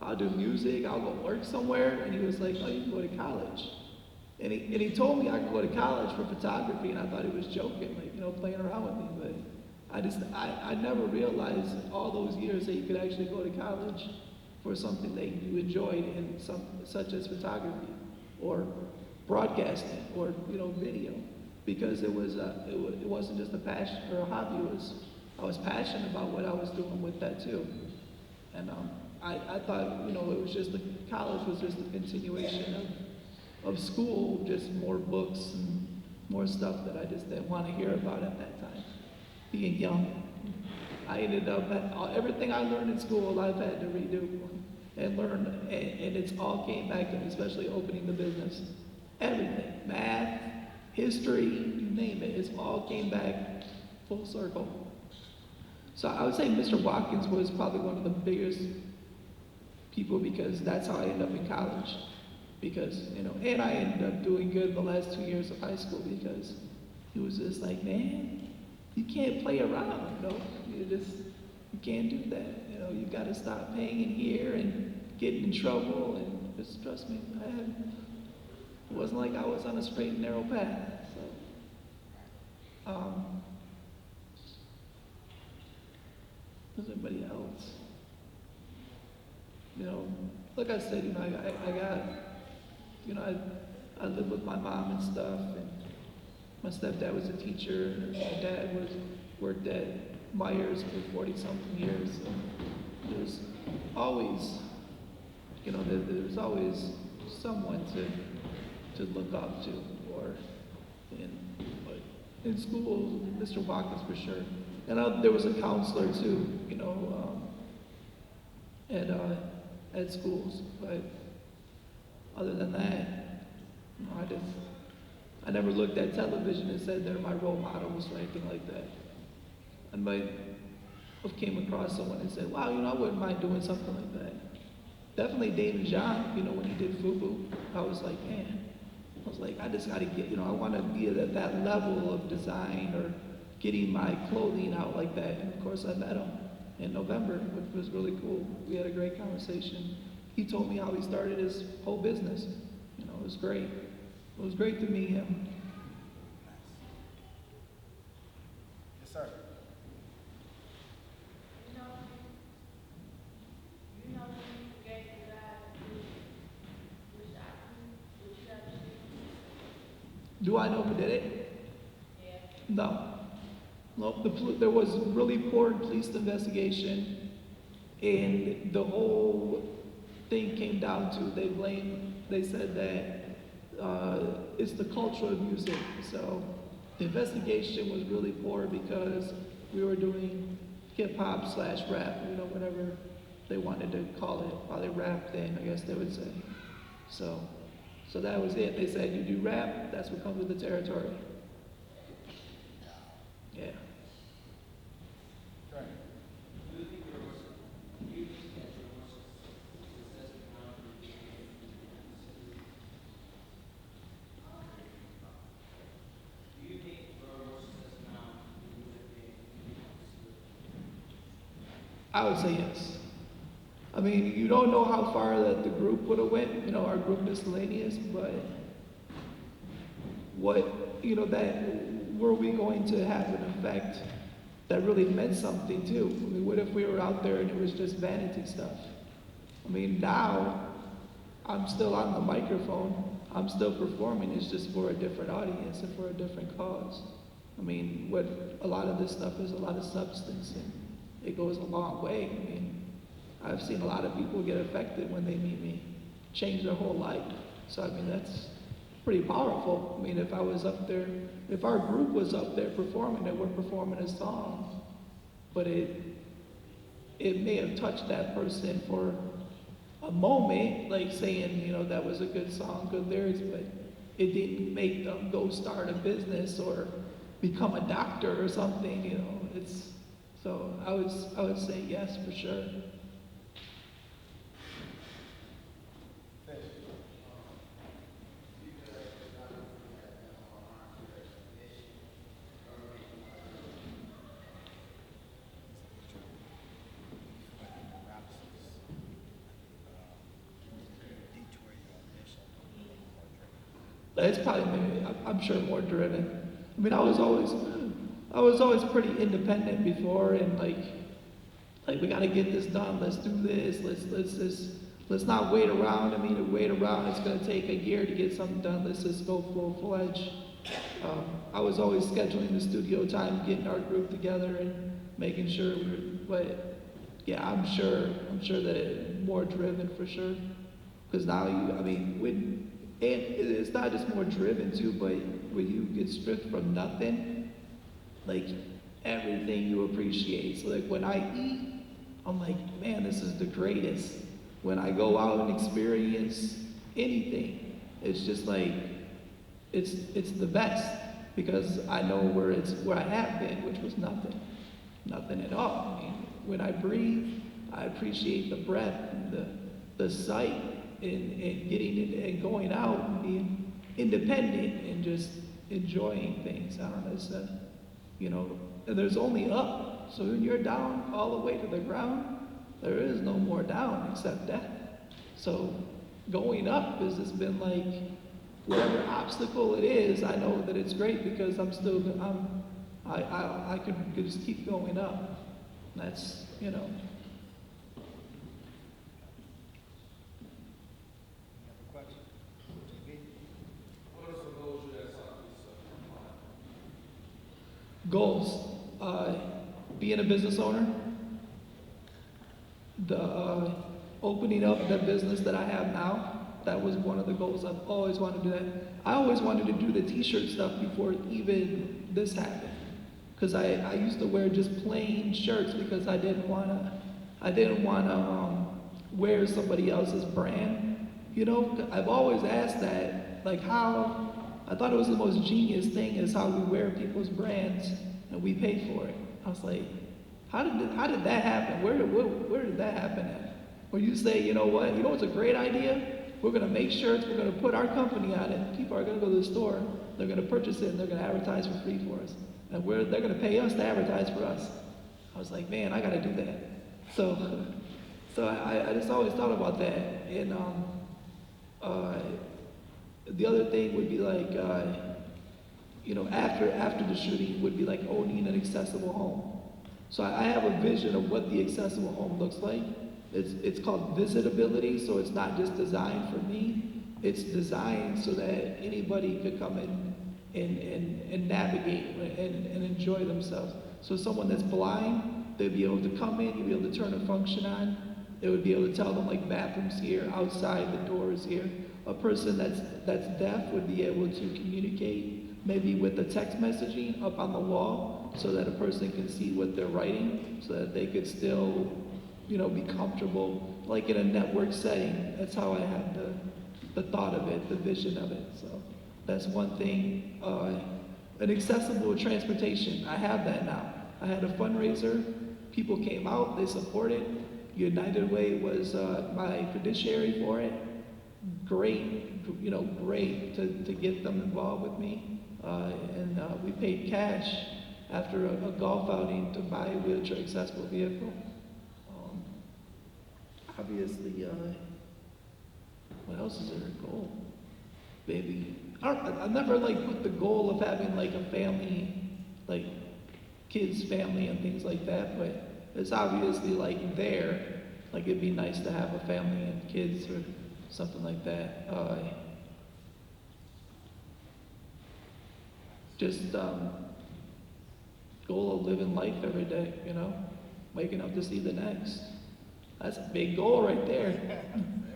I'll do music, I'll go work somewhere. And he was like, oh, you can go to college. And he told me I could go to college for photography, and I thought he was joking, like, playing around with me. But I never realized all those years that you could actually go to college for something that you enjoyed, and such as photography or broadcasting or video, because it wasn't just a passion or a hobby. I was passionate about what I was doing with that too. And I thought it was just college was just a continuation of school, just more books and more stuff that I just didn't want to hear about at that time. Being young, I ended up everything I learned in school I've had to redo and learn, and it's all came back to me, especially opening the business. Everything, math, history, you name it, it's all came back full circle. So I would say Mr. Watkins was probably one of the biggest people, because that's how I ended up in college. Because, and I ended up doing good the last 2 years of high school, because he was just like, man, you can't play around, you can't do that. You gotta stop hanging here and getting in trouble, and just trust me, it wasn't like I was on a straight and narrow path. So, there's anybody else? Like I said, I got, I lived with my mom and stuff, and my stepdad was a teacher, and my dad worked at Myers for 40-something years. So there's always, there's always someone to look up to, or but in school, Mr. Watkins for sure. And there was a counselor too, at schools. But other than that, I never looked at television and said they're my role models or anything like that. I might have came across someone and said, wow, I wouldn't mind doing something like that. Definitely David John, when he did FUBU, I was like, man, I just gotta get, I wanna be at that level of design or getting my clothing out like that. And of course I met him in November, which was really cool. We had a great conversation. He told me how he started his whole business. It was great. It was great to meet him. Yes, sir. Do I know who did it? Yeah. No. No, there was really poor police investigation, and the whole thing came down to they said that it's the culture of music. So the investigation was really poor because we were doing hip hop / rap, whatever they wanted to call it, probably rap then, I guess they would say. So that was it. They said, you do rap, that's what comes with the territory. Yeah. Right. I would say yes. I mean, you don't know how far that the group would have went, our group Miscellaneous, but were we going to have an effect that really meant something too? I mean, what if we were out there and it was just vanity stuff? I mean, now I'm still on the microphone, I'm still performing, it's just for a different audience and for a different cause. I mean, what a lot of this stuff is a lot of substance, and it goes a long way. I mean, I've seen a lot of people get affected when they meet me, change their whole life. So I mean, that's pretty powerful. I mean, if I was up there, if our group was up there performing, and we're performing a song, but it may have touched that person for a moment, like saying, that was a good song, good lyrics, but it didn't make them go start a business or become a doctor or something, so I would say yes for sure. It's probably maybe, I'm sure more driven. I mean, I was always pretty independent before, and like we got to get this done. Let's do this. Let's not wait around. I mean, to wait around, it's gonna take a year to get something done. Let's just go full fledged. I was always scheduling the studio time, getting our group together, and making sure we were. But yeah, I'm sure that it's more driven for sure. Because now I mean, and it's not just more driven too, but when you get stripped from nothing, like everything you appreciate. So like when I eat, I'm like, man, this is the greatest. When I go out and experience anything, it's just like it's the best because I know where I have been, which was nothing at all. I mean, when I breathe, I appreciate the breath and the sight and getting it and going out and being independent and just enjoying things. I don't know, it's and there's only up. So when you're down all the way to the ground, there is no more down except death. So going up has just been like whatever obstacle it is, I know that it's great because I could just keep going up. That's goals. Being a business owner, the opening up the business that I have now, that was one of the goals. I've always wanted to do that. I always wanted to do the t-shirt stuff before even this happened. Because I used to wear just plain shirts because I didn't wanna wear somebody else's brand. I've always asked that, like how, I thought it was the most genius thing is how we wear people's brands and we pay for it. I was like, how did that happen? Where did that happen at? Where you say, you know what's a great idea? We're gonna make shirts, we're gonna put our company on it. People are gonna go to the store, they're gonna purchase it, and they're gonna advertise for free for us. And they're gonna pay us to advertise for us. I was like, man, I gotta do that. So I just always thought about that. And the other thing would be like, after the shooting would be like owning an accessible home. So I have a vision of what the accessible home looks like. It's called visitability, so it's not just designed for me. It's designed so that anybody could come in and navigate and enjoy themselves. So someone that's blind, they'd be able to come in, you'd be able to turn a function on. They would be able to tell them like bathrooms here, outside, the doors here. A person that's deaf would be able to communicate maybe with the text messaging up on the wall so that a person can see what they're writing so that they could still be comfortable like in a network setting. That's how I had the thought of it, the vision of it. So that's one thing. An accessible transportation, I have that now. I had a fundraiser, people came out, they supported. United Way was my fiduciary for it. Great, great to get them involved with me. And we paid cash after a golf outing to buy a wheelchair accessible vehicle. Obviously, what else is there a goal? Maybe, I never put the goal of having like a family, like kids, family and things like that, but it's obviously there. Like it'd be nice to have a family and kids or something like that. Just goal of living life every day, waking up to see the next. That's a big goal right there.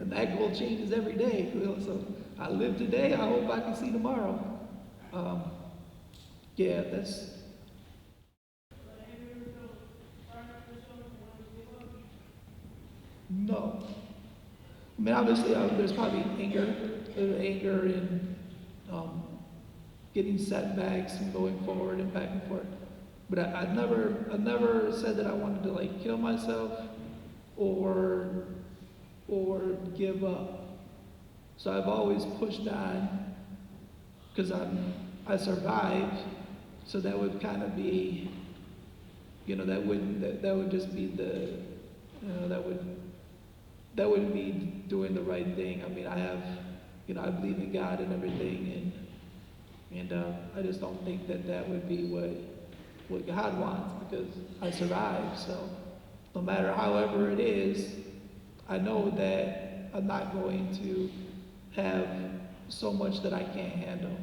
And that goal changes every day. So I live today, I hope I can see tomorrow. Yeah, that's. No. I mean, obviously, there's probably anger and getting setbacks and going forward and back and forth. But I've never said that I wanted to kill myself or give up. So I've always pushed on because I survived. So that would kind of be, that would just be that would be doing the right thing. I mean, I believe in God and everything, and I just don't think that that would be what God wants because I survived. So no matter however it is, I know that I'm not going to have so much that I can't handle.